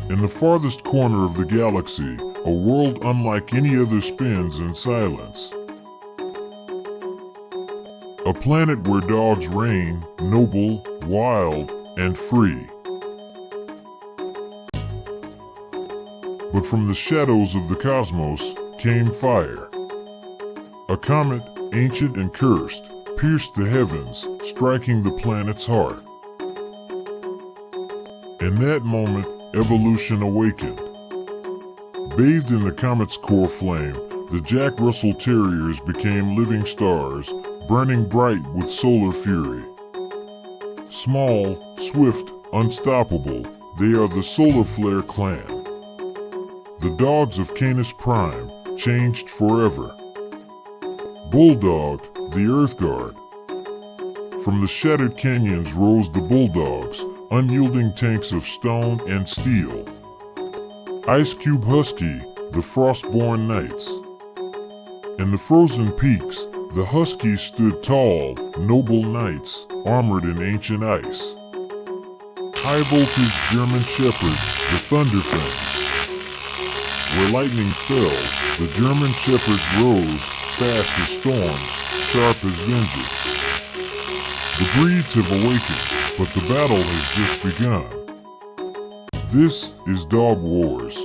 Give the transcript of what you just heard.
In the farthest corner of the galaxy, a world unlike any other spins in silence. A planet where dogs reign, noble, wild, and free. But from the shadows of the cosmos came fire. A comet, ancient and cursed, pierced the heavens, striking the planet's heart. In that moment, evolution awakened. Bathed in the comet's core flame, the Jack Russell Terriers became living stars, burning bright with solar fury. Small, swift, unstoppable, they are the Solarflare clan. The dogs of Canis Prime, changed forever. Bulldog, the Earthguard. From the shattered canyons rose the Bulldogs, unyielding tanks of stone and steel. Ice Cube Husky, the Frostborn Knights. In the frozen peaks, the Huskies stood tall, noble knights, armored in ancient ice. High-voltage German Shepherd, the Thunderfangs. Where lightning fell, the German Shepherds rose, fast as storms, sharp as vengeance. The breeds have awakened, but the battle has just begun. This is Dog Wars.